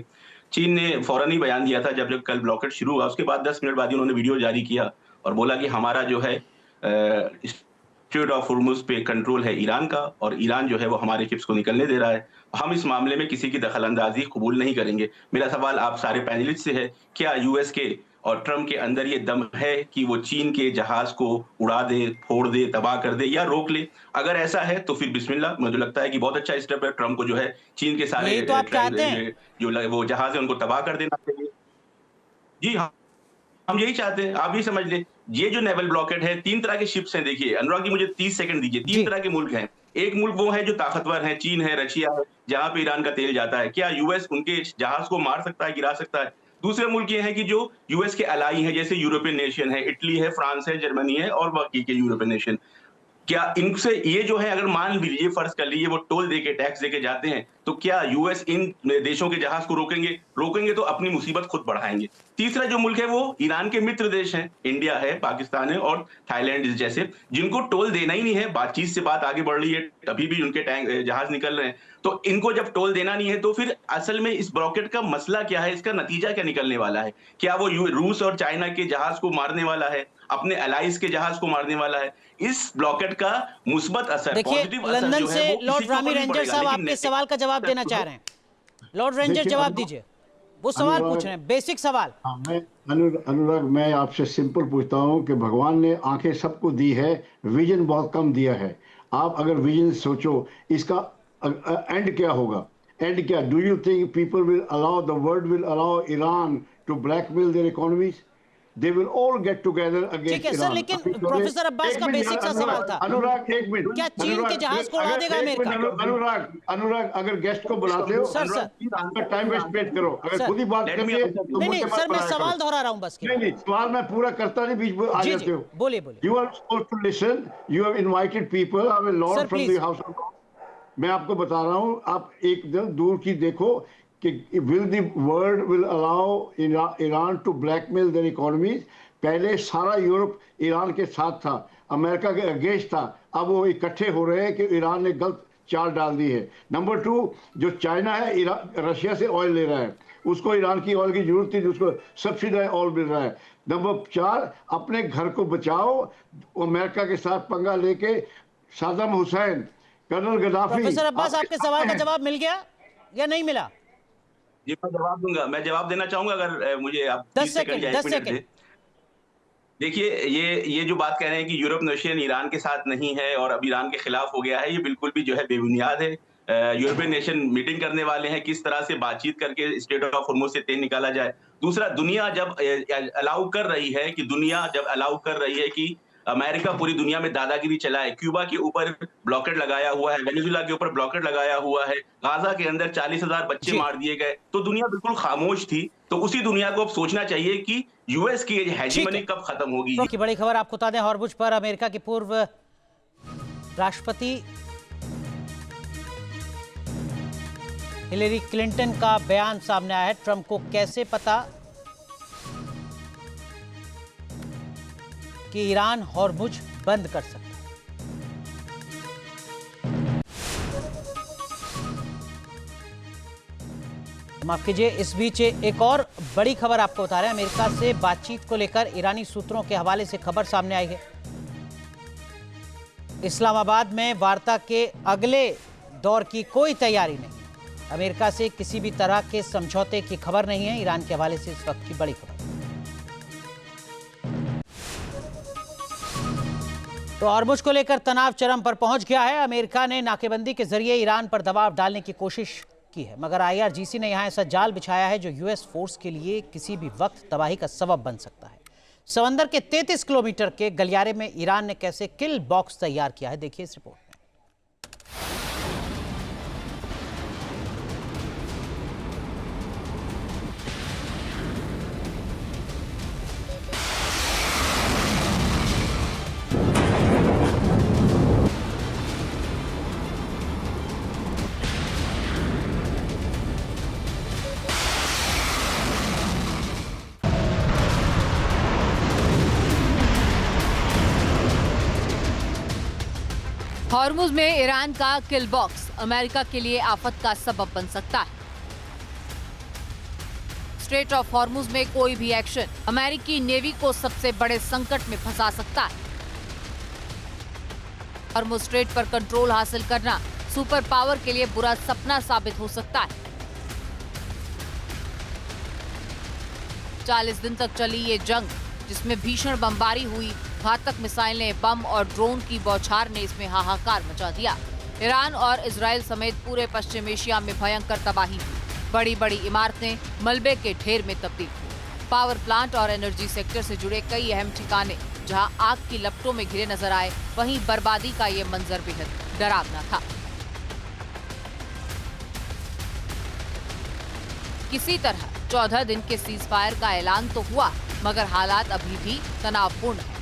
चीन ने फौरन ही बयान दिया था जब कल ब्लॉकेट शुरू हुआ, उसके बाद 10 मिनट बाद ही उन्होंने वीडियो जारी किया और बोला कि हमारा जो है स्ट्रेट ऑफ हॉर्मुज पे कंट्रोल है ईरान का, और ईरान जो है वो हमारे शिप्स को निकलने दे रहा है, हम इस मामले में किसी की दखलंदाजी कबूल नहीं करेंगे। मेरा सवाल आप सारे पैनलिस्ट से है, क्या यूएस के और ट्रम्प के अंदर ये दम है कि वो चीन के जहाज को उड़ा दे, फोड़ दे, तबाह कर दे या रोक ले? अगर ऐसा है तो फिर बिस्मिल्लाह, मुझे लगता है कि बहुत अच्छा स्टेप है ट्रम्प को जो है चीन के सारे जो वो जहाज है उनको तबाह कर देना चाहिए। जी हाँ, हम यही चाहते हैं, आप भी समझ लें। ये जो नेवल ब्लॉकेट है, 3 तरह के शिप्स हैं। देखिए अनुराग जी, मुझे 30 सेकंड दीजिए। 3 तरह के मुल्क हैं, एक मुल्क वो है जो ताकतवर है, चीन है, रशिया है, जहां पे ईरान का तेल जाता है। क्या यूएस उनके जहाज को मार सकता है, गिरा सकता है? दूसरे मुल्क ये हैं कि जो यूएस के अलाई हैं, जैसे यूरोपियन नेशन है, इटली है, फ्रांस है, जर्मनी है और बाकी के यूरोपियन नेशन। क्या इनसे ये जो है, अगर मान लीजिए, फर्ज कर लीजिए वो टोल देके, टैक्स देके जाते हैं, तो क्या यूएस इन देशों के जहाज को रोकेंगे? रोकेंगे तो अपनी मुसीबत खुद बढ़ाएंगे। तीसरा जो मुल्क है वो ईरान के मित्र देश हैं, इंडिया है, पाकिस्तान है और थाईलैंड जैसे, जिनको टोल देना ही नहीं है। बातचीत से बात आगे बढ़ रही है, अभी भी उनके टैंक जहाज निकल रहे हैं, तो इनको जब टोल देना नहीं है तो फिर असल में इस ब्लॉकेट का मसला क्या है, इसका नतीजा क्या निकलने वाला है? क्या वो रूस और चाइना के जहाज को मारने वाला है, अपने अलाइज के जहाज को मारने वाला है? इस ब्लॉकेट का मुस्बत असर, देखिए, पॉजिटिव असर लंदन जो से है वो लॉर्ड किसी को रामी नहीं रेंजर पड़ेगा, साहब लेकिन आपके सवाल का जवाब देना चाह रहे हैं। लॉर्ड रेंजर देखिए, जवाब दीजिए, वो सवाल पूछ रहे हैं, बेसिक सवाल। हाँ, मैं अनुराग, मैं आपसे सिंपल पूछता हूँ कि भगवान ने आंखें सबको दी है, विजन बहुत कम दिया है। आप अगर विजन सोचो, इसका एंड क्या होगा? एंड क्या? Do you think people will allow, the world will allow Iran to blackmail their economies? They will all get together against ठीक है सर, Iran. लेकिन अभी प्रोफेसर अब्बास का बेसिक सा सवाल था। अनुराग, एक मिनट। क्या चीन के जहाज को उड़ा देगा अमेरिका? अनुराग, अगर गेस्ट को बुलाते हो, सर, टाइम वेस्ट मत करो। अगर सर, खुद ही बात करनी है तो नहीं मुझे मत सर, मैं बनाया सवाल करो। दोहरा रहा हूं बस नहीं नहीं, सवाल मैं पूरा करता नहीं, बीच में आ जी जाते जी, हो। बोलिए बोलिए। You are supposed to listen. You have invited people. I'm a Sir, lord from please. the house of God. मैं आपको बता रहा हूँ, आप एकदम दूर की देखो कि will the world will allow Iran to blackmail their economies? पहले सारा यूरोप ईरान के साथ था, अमेरिका के अगेंस्ट था। अब वो इकट्ठे हो रहे हैं कि ईरान ने गलत चाल डाल दी है। नंबर 2, जो चाइना है, रशिया से ऑयल ले रहा है, उसको ईरान की ऑयल की जरूरत थी, उसको सब्सिडाइज ऑयल मिल रहा है। नंबर 4, अपने घर को बचाओ, अमेरिका के साथ पंगा लेके Saddam Hussein, colonel Gaddafi. Professor Abbas, आपके सवाल का जवाब मिल गया या नहीं मिला? जी, मैं जवाब दूंगा, मैं जवाब देना चाहूंगा, अगर मुझे आप 10 सेकंड। देखिए, ये जो बात कह रहे हैं कि यूरोप नेशन ईरान के साथ नहीं है और अब ईरान के खिलाफ हो गया है, ये बिल्कुल भी जो है बेबुनियाद है। यूरोपियन नेशन मीटिंग करने वाले हैं, किस तरह से बातचीत करके स्ट्रेट ऑफ हॉर्मुज से तेल निकाला जाए। दूसरा, दुनिया जब अलाउ कर रही है कि अमेरिका पूरी दुनिया में दादागिरी चलाए, क्यूबा के ऊपर ब्लॉकेट लगाया हुआ है, वेनेजुएला के ऊपर ब्लॉकेट लगाया हुआ है, गाजा के अंदर 40,000 बच्चे मार दिए गए, तो दुनिया बिल्कुल खामोश थी। तो उसी दुनिया को अब सोचना चाहिए कि यूएस की हेजेमनी कब खत्म होगी। की बड़ी खबर आपको बता दें, हॉर्मुज पर अमेरिका के पूर्व राष्ट्रपति हिलेरी क्लिंटन का बयान सामने आया है। ट्रंप को कैसे पता कि ईरान हॉर्मुज बंद कर सकता है? माफ कीजिए, इस बीच एक और बड़ी खबर आपको बता रहे हैं। अमेरिका से बातचीत को लेकर ईरानी सूत्रों के हवाले से खबर सामने आई है। इस्लामाबाद में वार्ता के अगले दौर की कोई तैयारी नहीं। अमेरिका से किसी भी तरह के समझौते की खबर नहीं है। ईरान के हवाले से इस वक्त की बड़ी खबर। तो हॉर्मुज को लेकर तनाव चरम पर पहुंच गया है। अमेरिका ने नाकेबंदी के जरिए ईरान पर दबाव डालने की कोशिश की है, मगर आईआरजीसी ने यहां ऐसा जाल बिछाया है जो यूएस फोर्स के लिए किसी भी वक्त तबाही का सबब बन सकता है। समंदर के 33 किलोमीटर के गलियारे में ईरान ने कैसे किल बॉक्स तैयार किया है, देखिए इस रिपोर्ट में। हॉर्मुज में ईरान का किल बॉक्स अमेरिका के लिए आफत का सबब बन सकता है। स्ट्रेट ऑफ हॉर्मुज में कोई भी एक्शन अमेरिकी नेवी को सबसे बड़े संकट में फंसा सकता है। हॉर्मुज स्ट्रेट पर कंट्रोल हासिल करना सुपर पावर के लिए बुरा सपना साबित हो सकता है। 40 दिन तक चली ये जंग, जिसमें भीषण बमबारी हुई, घातक मिसाइलें, बम और ड्रोन की बौछार ने इसमें हाहाकार मचा दिया। ईरान और इजराइल समेत पूरे पश्चिम एशिया में भयंकर तबाही हुई। बड़ी बड़ी इमारतें मलबे के ढेर में तब्दील हुई। पावर प्लांट और एनर्जी सेक्टर से जुड़े कई अहम ठिकाने जहां आग की लपटों में घिरे नजर आए, वहीं बर्बादी का ये मंजर बेहद डरावना था। किसी तरह 14 दिन के सीज फायर का ऐलान तो हुआ, मगर हालात अभी भी तनावपूर्ण हैं।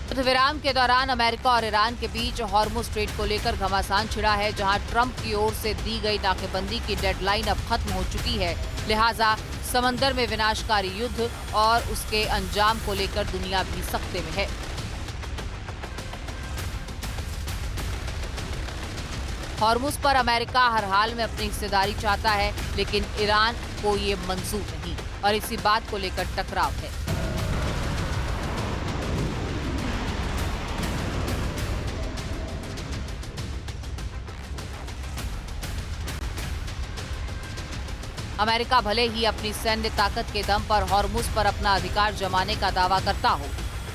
युद्धविराम के दौरान अमेरिका और ईरान के बीच हॉर्मुज स्ट्रेट को लेकर घमासान छिड़ा है, जहां ट्रंप की ओर से दी गई नाकेबंदी की डेडलाइन अब खत्म हो चुकी है। लिहाजा समंदर में विनाशकारी युद्ध और उसके अंजाम को लेकर दुनिया भी सख्ते में है। हॉर्मुज पर अमेरिका हर हाल में अपनी हिस्सेदारी चाहता है, लेकिन ईरान को ये मंजूर नहीं और इसी बात को लेकर टकराव है। अमेरिका भले ही अपनी सैन्य ताकत के दम पर हॉर्मुज पर अपना अधिकार जमाने का दावा करता हो,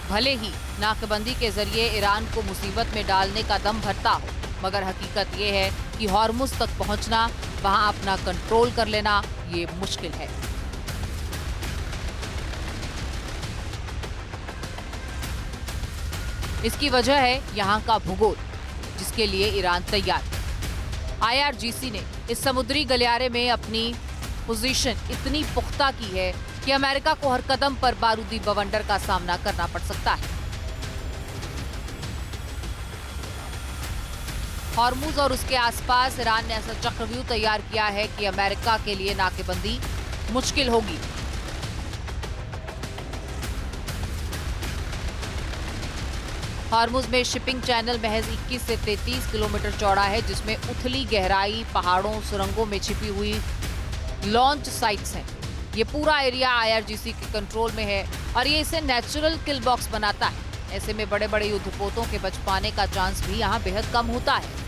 भले ही नाकेबंदी के जरिए ईरान को मुसीबत में डालने का दम भरता हो, मगर हकीकत ये है कि हॉर्मुज तक पहुंचना, वहां अपना कंट्रोल कर लेना ये मुश्किल है। इसकी वजह है यहां का भूगोल, जिसके लिए ईरान तैयार है। IRGC ने इस समुद्री गलियारे में अपनी पोजीशन इतनी पुख्ता की है कि अमेरिका को हर कदम पर बारूदी बवंडर का सामना करना पड़ सकता है। हॉर्मुज और उसके आसपास ईरान ने ऐसा चक्रव्यूह तैयार किया है कि अमेरिका के लिए नाकेबंदी मुश्किल होगी। हॉर्मुज में शिपिंग चैनल महज 21 से 33 किलोमीटर चौड़ा है, जिसमें उथली गहराई, पहाड़ों, सुरंगों में छिपी हुई लॉन्च साइट्स हैं। ये पूरा एरिया IRGC के कंट्रोल में है और ये इसे नेचुरल किल बॉक्स बनाता है। ऐसे में बड़े बड़े युद्धपोतों के बच पाने का चांस भी यहाँ बेहद कम होता है।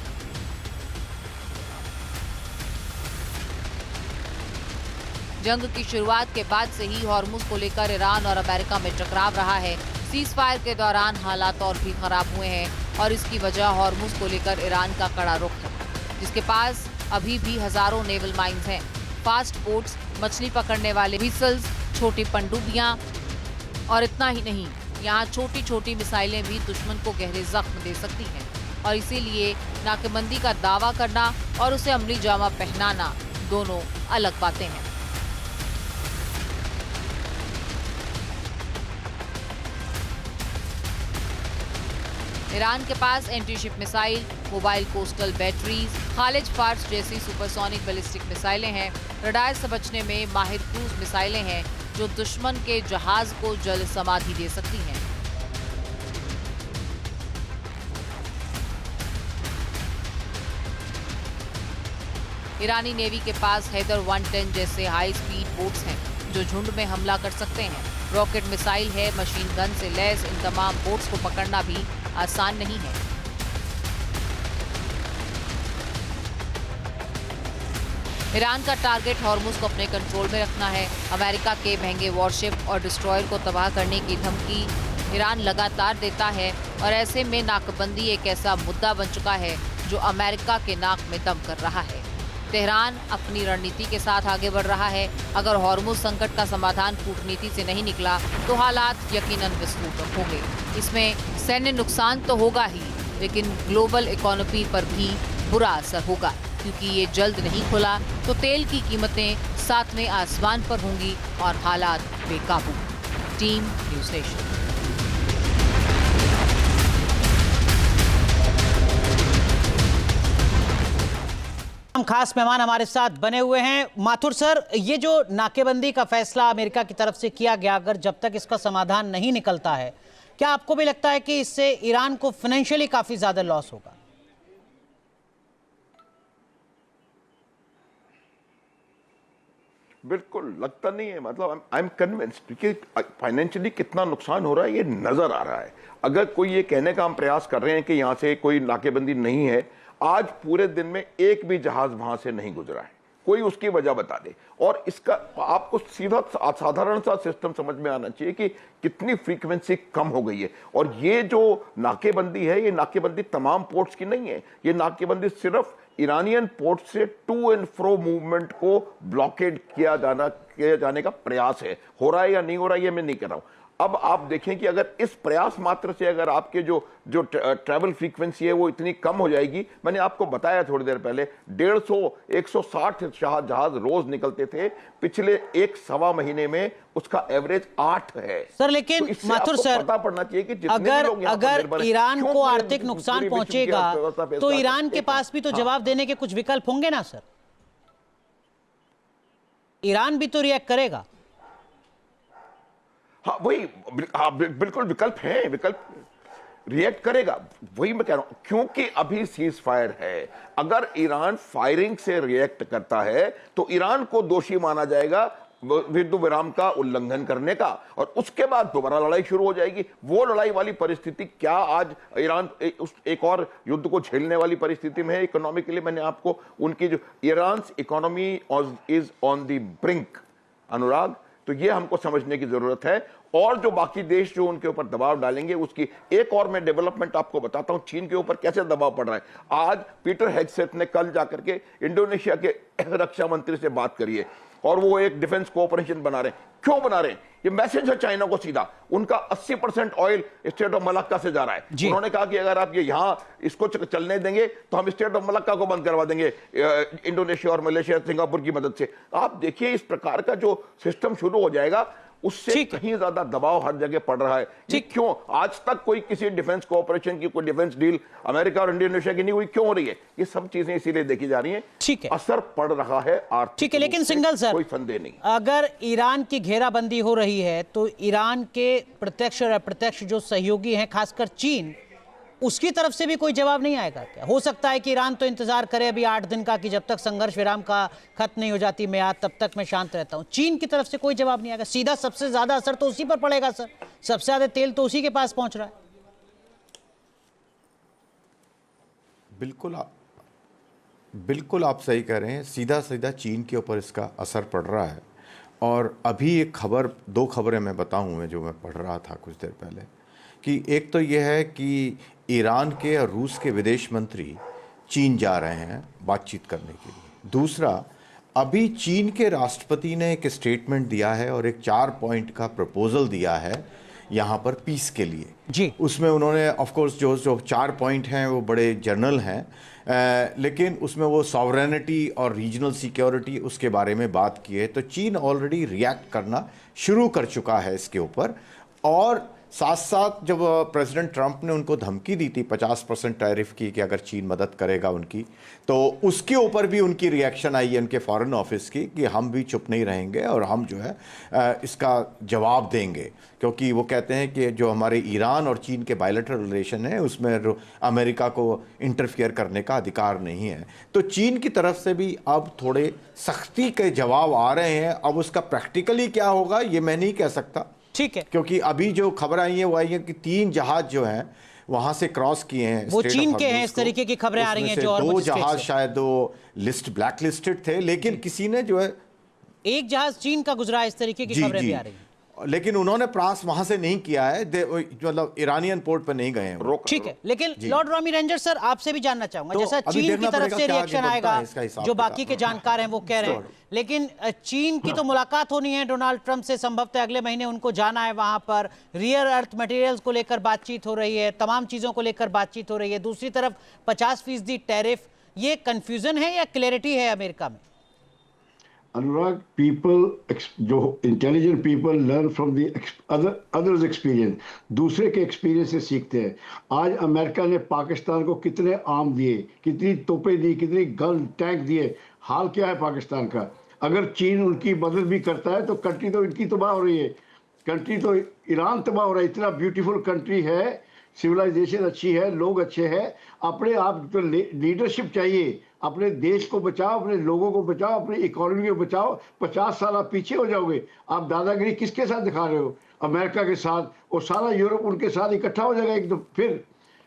जंग की शुरुआत के बाद से ही हॉर्मुज को लेकर ईरान और अमेरिका में टकराव रहा है। सीज फायर के दौरान हालात और भी खराब हुए हैं और इसकी वजह हॉर्मुज को लेकर ईरान का कड़ा रुख है, जिसके पास अभी भी हजारों नेवल माइंस हैं, फास्ट बोट्स, मछली पकड़ने वाले व्हीसल्स, छोटी पनडुब्बियां और इतना ही नहीं, यहाँ छोटी छोटी मिसाइलें भी दुश्मन को गहरे जख्म दे सकती हैं और इसीलिए नाकेबंदी का दावा करना और उसे अमली जामा पहनाना दोनों अलग बातें हैं। ईरान के पास anti ship missile, mobile coastal batteries, Khalij Fars जैसी सुपरसोनिक बैलिस्टिक मिसाइलें हैं। रडार से बचने में माहिर क्रूज मिसाइलें हैं जो दुश्मन के जहाज को जल समाधि दे सकती हैं। ईरानी नेवी के पास हैदर 110 जैसे हाई स्पीड बोट्स हैं जो झुंड में हमला कर सकते हैं। रॉकेट मिसाइल है, मशीन गन से लैस इन तमाम बोट्स को पकड़ना भी आसान नहीं है। ईरान का टारगेट हॉर्मुज को अपने कंट्रोल में रखना है। अमेरिका के महंगे वॉरशिप और डिस्ट्रॉयर को तबाह करने की धमकी ईरान लगातार देता है और ऐसे में नाकबंदी एक ऐसा मुद्दा बन चुका है जो अमेरिका के नाक में दम कर रहा है। तेहरान अपनी रणनीति के साथ आगे बढ़ रहा है। अगर हॉर्मुज संकट का समाधान कूटनीति से नहीं निकला तो हालात यकीनन विस्फोटक होंगे। इसमें सैन्य नुकसान तो होगा ही, लेकिन ग्लोबल इकोनॉमी पर भी बुरा असर होगा, क्योंकि ये जल्द नहीं खुला तो तेल की कीमतें 7वें आसमान पर होंगी और हालात बेकाबू। Team news nation. हम खास मेहमान हमारे साथ बने हुए हैं। माथुर सर, ये जो नाकेबंदी का फैसला अमेरिका की तरफ से किया गया, अगर जब तक इसका समाधान नहीं निकलता है, क्या आपको भी लगता है कि इससे ईरान को फाइनेंशियली काफी ज्यादा लॉस होगा? बिल्कुल लगता नहीं है, मतलब आई एम कन्विंस्ड कि फाइनेंशियली कितना नुकसान हो रहा है ये नजर आ रहा है। अगर कोई ये कहने का हम प्रयास कर रहे हैं कि यहां से कोई नाकेबंदी नहीं है, आज पूरे दिन में एक भी जहाज वहां से नहीं गुजरा है, कोई उसकी वजह बता दे। और इसका आपको सीधा साधारण सा सिस्टम समझ में आना चाहिए कि कितनी फ्रीक्वेंसी कम हो गई है। और ये जो नाकेबंदी है, ये नाकेबंदी तमाम पोर्ट्स की नहीं है, ये नाकेबंदी सिर्फ ईरानियन पोर्ट से टू एंड फ्रो मूवमेंट को ब्लॉकेड किया जाने का प्रयास है। हो रहा है या नहीं हो रहा है ये मैं नहीं कह रहा हूं। अब आप देखें कि अगर इस प्रयास मात्र से अगर आपके जो ट्रैवल फ्रीक्वेंसी है वो इतनी कम हो जाएगी, मैंने आपको बताया थोड़ी देर पहले 150-160 जहाज रोज निकलते थे, पिछले 1-1.25 महीने में उसका एवरेज 8 है। सर लेकिन तो माथुर सर, पता पड़ना चाहिए कि जितने भी लोग यहाँ पर अगर निर्भर हैं, ईरान क्यों को पूरे आर्थिक पूरी नुकसान विश्व की पहुंचेगा अर्थव्यवस्था पे तो इसका ईरान के एक- पास भी तो हाँ। जवाब देने के कुछ विकल्प होंगे ना सर। ईरान भी तो रिएक्ट करेगा। हाँ वही, हाँ बिल्कुल विकल्प है, विकल्प रिएक्ट करेगा, वही मैं कह रहा हूं। क्योंकि अभी सीज फायर है, अगर ईरान फायरिंग से रिएक्ट करता है तो ईरान को दोषी माना जाएगा युद्ध विराम का उल्लंघन करने का, और उसके बाद दोबारा लड़ाई शुरू हो जाएगी। वो लड़ाई वाली परिस्थिति क्या आज ईरान एक और युद्ध को झेलने वाली परिस्थिति में है इकोनॉमिकली? मैंने आपको उनकी जो Iran economy is on the brink, Anurag, तो ये हमको समझने की जरूरत है। और जो बाकी देश जो उनके ऊपर दबाव डालेंगे, उसकी एक और मैं डेवलपमेंट आपको बताता हूं, चीन के ऊपर कैसे दबाव पड़ रहा है। आज पीटर हेगसेथ ने कल जाकर के इंडोनेशिया के रक्षा मंत्री से बात करी है और वो एक डिफेंस कोऑपरेशन बना रहे हैं। क्यों बना रहे हैं? ये मैसेज है चाइना को सीधा, उनका 80% ऑयल स्टेट ऑफ मलक्का से जा रहा है। उन्होंने कहा कि अगर आप ये यहां इसको चलने देंगे तो हम स्टेट ऑफ मलक्का को बंद करवा देंगे इंडोनेशिया और मलेशिया सिंगापुर की मदद से। आप देखिए इस प्रकार का जो सिस्टम शुरू हो जाएगा, उससे कहीं ज्यादा दबाव हर जगह पड़ रहा है। ये क्यों? आज तक कोई किसी डिफेंस कोऑपरेशन की, कोई डिफेंस डील अमेरिका और इंडोनेशिया की नहीं हुई, क्यों हो रही है? ये सब चीजें इसीलिए देखी जा रही हैं। ठीक है, असर पड़ रहा है आर्थिक। ठीक है, लेकिन सिंगल सर, कोई संदेह नहीं, अगर ईरान की घेराबंदी हो रही है तो ईरान के प्रत्यक्ष और अप्रत्यक्ष जो सहयोगी हैं, खासकर चीन, उसकी तरफ से भी कोई जवाब नहीं आएगा क्या? हो सकता है कि ईरान तो इंतजार करे अभी 8 दिन का कि जब तक संघर्ष विराम का खत्म नहीं हो जाती मियाद, तब तक मैं शांत रहता हूं। चीन की तरफ से कोई जवाब नहीं आएगा? सीधा सबसे ज्यादा असर तो उसी पर पड़ेगा सर, सबसे ज्यादा तेल तो उसी के पास पहुंच रहा है। बिल्कुल आप सही कह रहे हैं, सीधा सीधा चीन के ऊपर इसका असर पड़ रहा है। और अभी एक खबर, 2 खबरें मैं बताऊं जो मैं पढ़ रहा था कुछ देर पहले, कि एक तो यह है कि ईरान के और रूस के विदेश मंत्री चीन जा रहे हैं बातचीत करने के लिए। दूसरा, अभी चीन के राष्ट्रपति ने एक स्टेटमेंट दिया है और एक 4 पॉइंट का प्रपोजल दिया है यहाँ पर पीस के लिए जी। उसमें उन्होंने ऑफ कोर्स जो 4 पॉइंट हैं वो बड़े जनरल हैं, लेकिन उसमें वो सॉवरेनिटी और रीजनल सिक्योरिटी उसके बारे में बात की है। तो चीन ऑलरेडी रिएक्ट करना शुरू कर चुका है इसके ऊपर। और साथ साथ जब प्रेसिडेंट ट्रंप ने उनको धमकी दी थी 50% टैरिफ की कि अगर चीन मदद करेगा उनकी, तो उसके ऊपर भी उनकी रिएक्शन आई है उनके फॉरेन ऑफिस की कि हम भी चुप नहीं रहेंगे और हम जो है इसका जवाब देंगे। क्योंकि वो कहते हैं कि जो हमारे ईरान और चीन के बायलैटरल रिलेशन है उसमें अमेरिका को इंटरफियर करने का अधिकार नहीं है। तो चीन की तरफ से भी अब थोड़े सख्ती के जवाब आ रहे हैं। अब उसका प्रैक्टिकली क्या होगा ये मैं नहीं कह सकता, ठीक है, क्योंकि अभी जो खबर आई है वो आई है कि 3 जहाज जो हैं वहां से क्रॉस किए हैं, वो चीन के हैं, इस तरीके की खबरें आ रही हैं। जो और 2 जहाज शायद वो ब्लैक लिस्टेड थे, लेकिन किसी ने जो है एक जहाज चीन का गुजरा, इस तरीके की खबरें भी आ रही हैं। लेकिन उन्होंने प्रयास वहां से नहीं किया है, मतलब ईरानियन पोर्ट पर नहीं गए हैं। ठीक है, लेकिन लॉर्ड रॉमी रेंजर सर आपसे भी जानना चाहूंगा, तो जैसा चीन की तरफ से रिएक्शन आएगा, जो बाकी के जानकार हैं वो कह रहे हैं, लेकिन चीन की तो मुलाकात होनी है डोनाल्ड ट्रंप से, संभवतः अगले महीने उनको जाना है वहां पर, रियर अर्थ मटेरियल्स को लेकर बातचीत हो रही है, तमाम चीजों को लेकर बातचीत हो रही है। दूसरी तरफ 50% टैरिफ, ये कंफ्यूजन है या क्लैरिटी है अमेरिका में? अनुराग, पीपल जो intelligent people learn from the others experience, दूसरे के एक्सपीरियंस से सीखते हैं। आज अमेरिका ने पाकिस्तान को कितने आर्म दिए, कितनी तोपें दी, कितनी गन टैंक दिए, हाल क्या है पाकिस्तान का? अगर चीन उनकी मदद भी करता है तो कंट्री तो इनकी तबाह हो रही है, कंट्री तो ईरान तबाह हो रहा है। इतना ब्यूटीफुल कंट्री है, सिविलाइजेशन अच्छी है, लोग अच्छे हैं, अपने आप तो लीडरशिप चाहिए। अपने देश को बचाओ, अपने लोगों को बचाओ, अपनी इकोनॉमी को बचाओ। 50 साल आप पीछे हो जाओगे। आप दादागिरी किसके साथ दिखा रहे हो? अमेरिका के साथ, और सारा यूरोप उनके साथ इकट्ठा हो जाएगा एकदम। फिर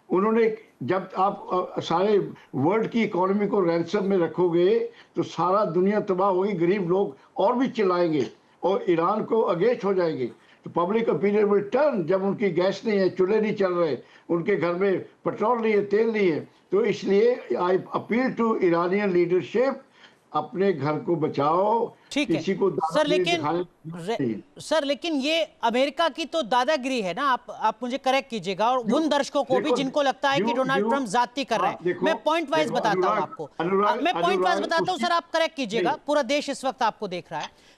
उन्होंने जब आप सारे वर्ल्ड की इकोनॉमी को रैंसम में रखोगे तो सारा दुनिया तबाह होगी, गरीब लोग और भी चिल्लाएंगे और ईरान को अगेंस्ट हो जाएंगे। तो पब्लिक ओपिनियन विल टर्न जब उनकी गैस नहीं है, चूल्हे नहीं चल रहे, उनके घर में पेट्रोल नहीं है, तेल नहीं है। तो इसलिए I appeal to Iranian leadership, अपने घर को बचाओ। ठीक है किसी को सर, लेकिन ये अमेरिका की तो दादागिरी है ना। आप मुझे करेक्ट कीजिएगा, और उन दर्शकों को भी जिनको लगता है कि डोनाल्ड ट्रंप ज्यादती कर रहे हैं। मैं पॉइंट वाइज बताता हूं आपको, मैं पॉइंट वाइज बताता हूं सर, आप करेक्ट कीजिएगा। पूरा देश इस वक्त आपको देख रहा है।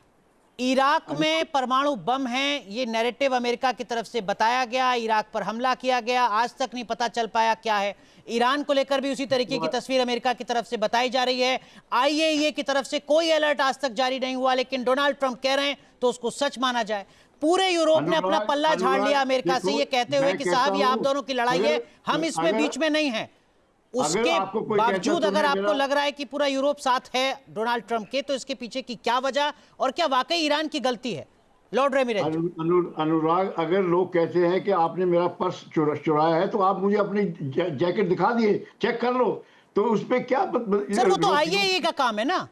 इराक में परमाणु बम हैं, ये नैरेटिव अमेरिका की तरफ से बताया गया, इराक पर हमला किया गया, आज तक नहीं पता चल पाया क्या है। ईरान को लेकर भी उसी तरीके की तस्वीर अमेरिका की तरफ से बताई जा रही है। आईएईए की तरफ से कोई अलर्ट आज तक जारी नहीं हुआ, लेकिन डोनाल्ड ट्रंप कह रहे हैं तो उसको सच माना जाए। पूरे यूरोप ने अपना पल्ला झाड़ लिया अमेरिका से, ये कहते हुए कि साहब ये आप दोनों की लड़ाई है, हम इसमें बीच में नहीं है। उसके बावजूद अगर आपको लग रहा है कि पूरा यूरोप साथ है डोनाल्ड ट्रंप के, तो इसके पीछे की क्या वजह, और क्या वाकई ईरान की गलती है? लॉर्ड रेमिरेज। अनुराग, अगर लोग कहते हैं कि आपने मेरा पर्स चुराया है, तो आप मुझे अपनी जैकेट दिखा दिए, चेक कर लो, तो उस पे क्या सर, वो तो आईएईए का काम है ना।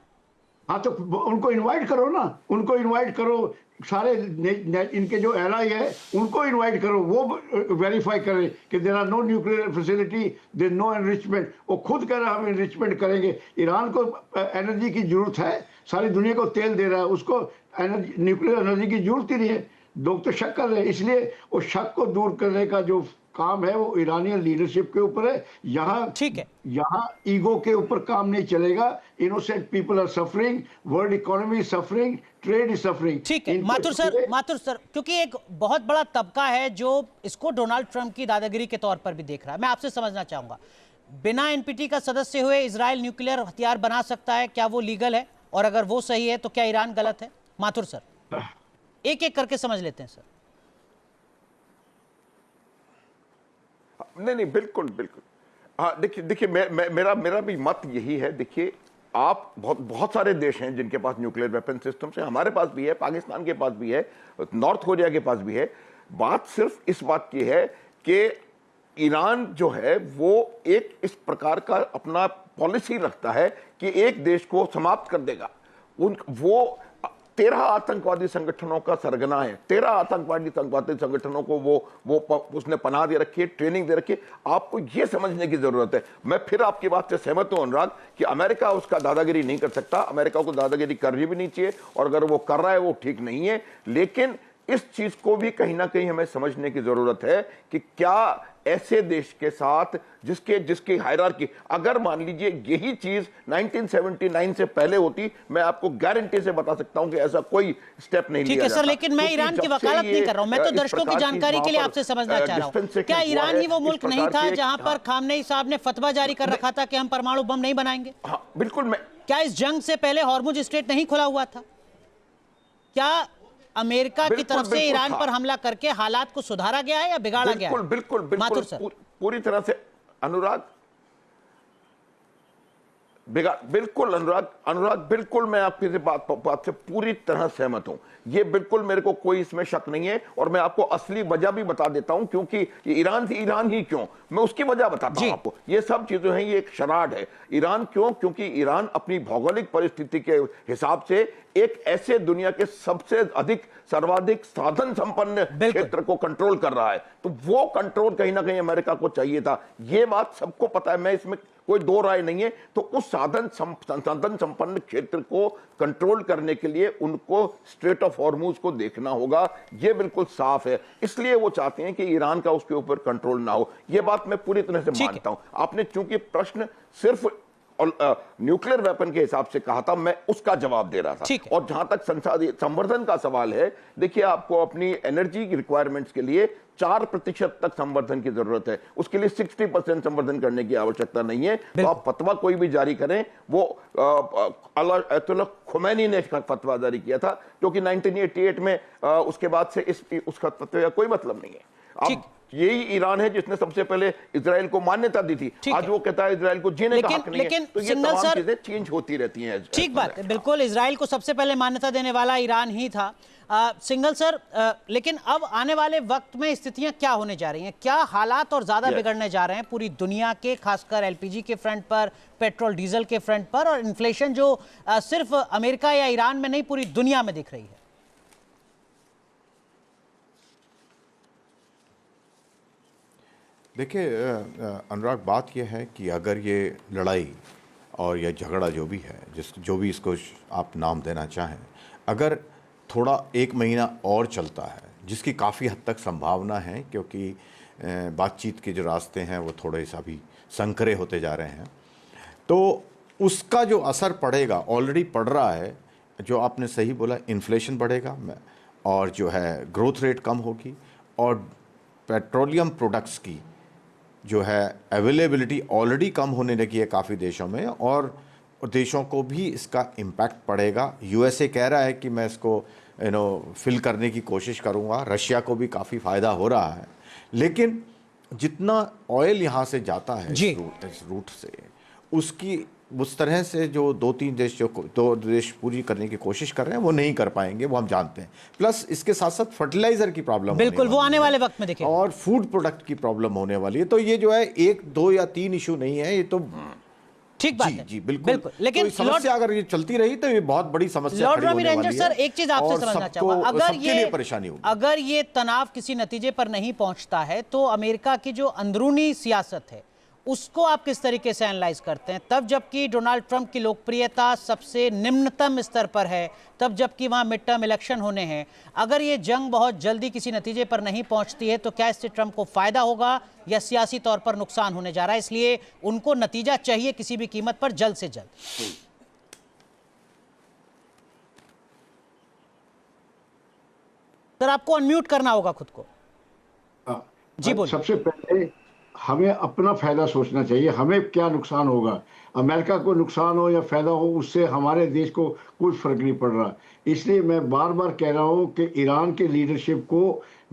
हाँ, तो उनको इनवाइट करो ना, उनको इनवाइट करो, सारे इनके जो एलआई है उनको इनवाइट करो, वो वेरीफाई करें कि there are no nuclear facility, there no enrichment. वो खुद कह रहा है हम एनरिचमेंट करेंगे। ईरान को एनर्जी की जरूरत है, सारी दुनिया को तेल दे रहा है, उसको एनर्जी, न्यूक्लियर एनर्जी की जरूरत ही नहीं है। लोग तो शक कर रहे हैं, इसलिए वो शक को दूर करने का जो काम है वो ईरानियन लीडरशिप के ऊपर है। यहाँ ठीक है, यहाँ ईगो के ऊपर काम नहीं चलेगा। Innocent people are suffering, world economy is suffering, trade is suffering. ठीक है माथुर सर, क्योंकि एक बहुत बड़ा तबका है जो इसको डोनाल्ड ट्रंप की दादागिरी के तौर पर भी देख रहा है। मैं आपसे समझना चाहूंगा, बिना एनपीटी का सदस्य हुए इजराइल न्यूक्लियर हथियार बना सकता है, क्या वो लीगल है? और अगर वो सही है तो क्या ईरान गलत है? माथुर सर, एक एक करके समझ लेते हैं सर। नहीं, बिल्कुल बिल्कुल। हाँ, देखिए मेरा भी मत यही है। देखिए, आप बहुत सारे देश हैं जिनके पास न्यूक्लियर वेपन सिस्टम्स हैं, हमारे पास भी है, पाकिस्तान के पास भी है, नॉर्थ कोरिया के पास भी है। बात सिर्फ इस बात की है कि ईरान जो है वो एक इस प्रकार का अपना पॉलिसी रखता है कि एक देश को समाप्त कर देगा। वो 13 आतंकवादी संगठनों का सरगना है, 13 आतंकवादी संगठनों को वो उसने पनाह दे रखी है, ट्रेनिंग दे रखी है। आपको ये समझने की जरूरत है। मैं फिर आपकी बात से सहमत हूं अनुराग कि अमेरिका उसका दादागिरी नहीं कर सकता, अमेरिका को दादागिरी करनी भी नहीं चाहिए, और अगर वो कर रहा है वो ठीक नहीं है। लेकिन इस चीज को भी कहीं ना कहीं हमें समझने की जरूरत है कि क्या ऐसे देश के साथ जिसकी हायरार्की, अगर मान लीजिए यही चीज 1979 से पहले होती, मैं आपको गारंटी से बता सकता हूं कि ऐसा कोई स्टेप नहीं लिया जाता। ठीक है सर, लेकिन मैं ईरान की वकालत नहीं कर रहा हूं, मैं तो दर्शकों की जानकारी के लिए आपसे समझना चाह रहा हूं। क्या ईरान ही वो मुल्क नहीं था जहां पर खामनेई साहब ने फतवा जारी कर रखा था कि हम परमाणु बम नहीं बनाएंगे? हाँ, बिल्कुल। क्या इस जंग से पहले हॉर्मुज स्ट्रेट नहीं खुला हुआ था? क्या अमेरिका की तरफ से ईरान पर हमला करके हालात को सुधारा गया है या बिगाड़ा गया है? बिल्कुल माथुर सर, पूरी तरह से अनुराग, बिल्कुल अनुराग बिल्कुल, मैं आपकी बात से पूरी तरह सहमत हूं। ये बिल्कुल मेरे को कोई इसमें शक नहीं है, और मैं आपको असली वजह भी बता देता हूं, क्योंकि ईरान ही क्यों, मैं उसकी वजह बताता हूं आपको। ये सब चीजें हैं, ये एक शराड है। ईरान क्यों? क्योंकि ईरान अपनी भौगोलिक परिस्थिति के हिसाब से एक ऐसे दुनिया के सबसे सर्वाधिक साधन संपन्न क्षेत्र को कंट्रोल कर रहा है। तो वो कंट्रोल कहीं ना कहीं अमेरिका को चाहिए था, ये बात सबको पता है, मैं इसमें कोई दो राय नहीं है। तो उस साधन संपन्न क्षेत्र को कंट्रोल करने के लिए उनको स्ट्रेट ऑफ हॉर्मुज को देखना होगा, ये बिल्कुल साफ है। इसलिए वो चाहते हैं कि ईरान का उसके ऊपर कंट्रोल ना हो। ये बात मैं पूरी तरह से मानता हूं। आपने चूंकि प्रश्न सिर्फ न्यूक्लियर वेपन के हिसाब से कहा था, मैं उसका जवाब दे रहा था। और जहां तक संवर्धन का सवाल है, देखिए, आपको अपनी एनर्जी की रिक्वायरमेंट्स के लिए 4% तक संवर्धन की जरूरत है, उसके लिए 60% संवर्धन करने की आवश्यकता नहीं है। तो आप फतवा कोई भी जारी करें, वो अयतुल्लाह खुमैनी ने इसका फतवा जारी किया था, जो कि 1988 में उसके बाद से उसका फतवे का कोई मतलब नहीं है। यही ईरान है जिसने सबसे पहले इजराइल को मान्यता दी थी। आज वो कहता है इजराइल को जीने का हक नहीं है। तो ये तमाम चीजें चेंज होती रहती हैं। ठीक बात है, बिल्कुल इजराइल को सबसे पहले मान्यता देने वाला ईरान ही था। सिंघल सर, लेकिन अब आने वाले वक्त में स्थितियां क्या होने जा रही हैं? क्या हालात और ज्यादा बिगड़ने जा रहे हैं पूरी दुनिया के, खासकर एलपीजी के फ्रंट पर, पेट्रोल डीजल के फ्रंट पर, और इन्फ्लेशन जो सिर्फ अमेरिका या ईरान में नहीं पूरी दुनिया में दिख रही है? देखिए अनुराग, बात यह है कि अगर ये लड़ाई और यह झगड़ा जो भी है, जो भी इसको आप नाम देना चाहें, अगर थोड़ा 1 महीना और चलता है, जिसकी काफ़ी हद तक संभावना है, क्योंकि बातचीत के जो रास्ते हैं वो थोड़े सा भी संकरे होते जा रहे हैं, तो उसका जो असर पड़ेगा, ऑलरेडी पड़ रहा है। जो आपने सही बोला, इन्फ्लेशन बढ़ेगा और जो है ग्रोथ रेट कम होगी, और पेट्रोलियम प्रोडक्ट्स की जो है अवेलेबिलिटी ऑलरेडी कम होने लगी है काफ़ी देशों में, और देशों को भी इसका इम्पैक्ट पड़ेगा। यूएसए कह रहा है कि मैं इसको फिल करने की कोशिश करूँगा, रशिया को भी काफ़ी फ़ायदा हो रहा है। लेकिन जितना ऑयल यहाँ से जाता है इस रूट से, उसकी उस तरह से जो 2-3 देश पूरी करने की कोशिश कर रहे हैं वो नहीं कर पाएंगे, वो हम जानते हैं। प्लस इसके साथ साथ फर्टिलाइजर की प्रॉब्लम, बिल्कुल, वो आने वाले वक्त में देखेंगे, और फूड प्रोडक्ट की प्रॉब्लम होने वाली है। तो ये जो है 1, 2 या 3 इशू नहीं है, ये तो ठीक बात है। जी बिल्कुल। लेकिन तो समस्या अगर ये चलती रही तो ये बहुत बड़ी समस्या खड़ी होने वाली है। सर, एक चीज आपसे समझना चाहूंगा, अगर ये तनाव किसी नतीजे पर नहीं पहुंचता है तो अमेरिका की जो अंदरूनी सियासत है उसको आप किस तरीके से एनालाइज करते हैं? तब जबकि डोनाल्ड ट्रंप की लोकप्रियता सबसे निम्नतम स्तर पर है, तब जबकि वहां मिड टर्म इलेक्शन होने हैं, अगर ये जंग बहुत जल्दी किसी नतीजे पर नहीं पहुंचती है तो क्या इससे ट्रंप को फायदा होगा या सियासी तौर पर नुकसान होने जा रहा है? इसलिए उनको नतीजा चाहिए किसी भी कीमत पर, जल्द से जल्द। सर, आपको अनम्यूट करना होगा खुद को। जी बोलिए। सबसे पहले हमें अपना फायदा सोचना चाहिए, हमें क्या नुकसान होगा। अमेरिका को नुकसान हो या फायदा हो, उससे हमारे देश को कुछ फर्क नहीं पड़ रहा। इसलिए मैं बार बार कह रहा हूं कि ईरान के लीडरशिप को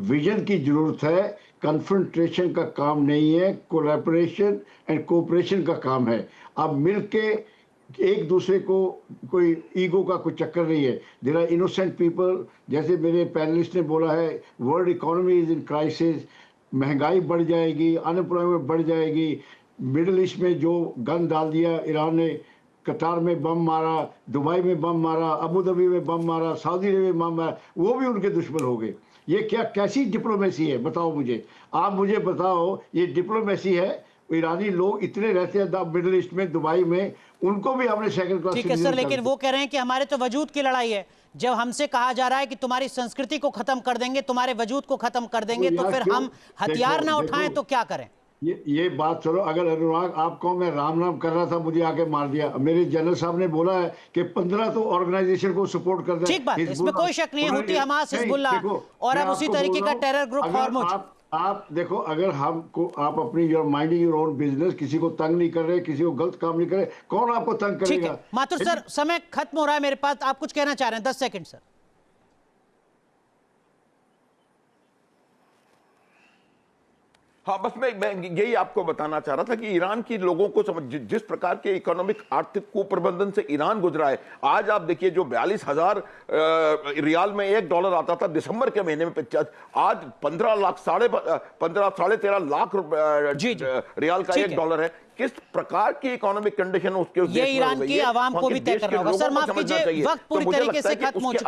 विजन की जरूरत है, कन्फ्रंटेशन का काम नहीं है, कोलैबोरेशन एंड कोऑपरेशन का काम है। अब मिलके एक दूसरे को, कोई ईगो का कोई चक्कर नहीं है। देयर आर इनोसेंट पीपल, जैसे मेरे पैनलिस्ट ने बोला है, world economy is in crisis, महंगाई बढ़ जाएगी, अनएम्प्लॉयमेंट बढ़ जाएगी। मिडिल ईस्ट में जो गन डाल दिया ईरान ने, कतार में बम मारा, दुबई में बम मारा, अबू धाबी में बम मारा, सऊदी अरब में बम मारा, वो भी उनके दुश्मन हो गए। ये क्या कैसी डिप्लोमेसी है, बताओ मुझे, आप मुझे बताओ, ये डिप्लोमेसी है? ईरानी लोग इतने रहते हैं मिडिल ईस्ट में, दुबई में, उनको भी हमने सेकंड क्लास। ठीक है सर, लेकिन वो कह रहे हैं कि हमारे तो वजूद की लड़ाई है। जब हमसे कहा जा रहा है कि तुम्हारी संस्कृति को खत्म कर देंगे, तुम्हारे वजूद को खत्म कर देंगे, तो फिर हम हथियार ना उठाएं तो क्या करें? ये बात चलो, अगर अनुराग आपको मैं राम राम कर रहा था, मुझे आके मार दिया। मेरे जनरल साहब ने बोला है कि 15 तो ऑर्गेनाइजेशन को सपोर्ट कर दे। ठीक बात, इसमें कोई शक नहीं है, हुती, हमास, हिजबुल्लाह और अब उसी तरीके का टेरर ग्रुप हॉर्मुज। आप देखो, अगर हमको, आप अपनी माइंडिंग योर ओन बिजनेस, किसी को तंग नहीं कर रहे, किसी को गलत काम नहीं करे, कौन आपको तंग करेगा? माथुर सर, समय खत्म हो रहा है मेरे पास, आप कुछ कहना चाह रहे हैं? 10 सेकंड सर। हाँ, बस मैं यही आपको बताना चाह रहा था कि ईरान की लोगों को समझ, जिस प्रकार के इकोनॉमिक आर्थिक कुप्रबंधन से ईरान गुजरा है। आज आप देखिए, जो 42,000 रियाल में $1 आता था दिसंबर के महीने में, आज 15 लाख, 13.5 लाख रियाल का $1 है। किस प्रकार की इकोनॉमिक कंडीशन उसके ये ईरान की आवाम को भी तय करना होगा। सर माफ कीजिए, वक्त पूरी तरीके से खत्म हो चुका है।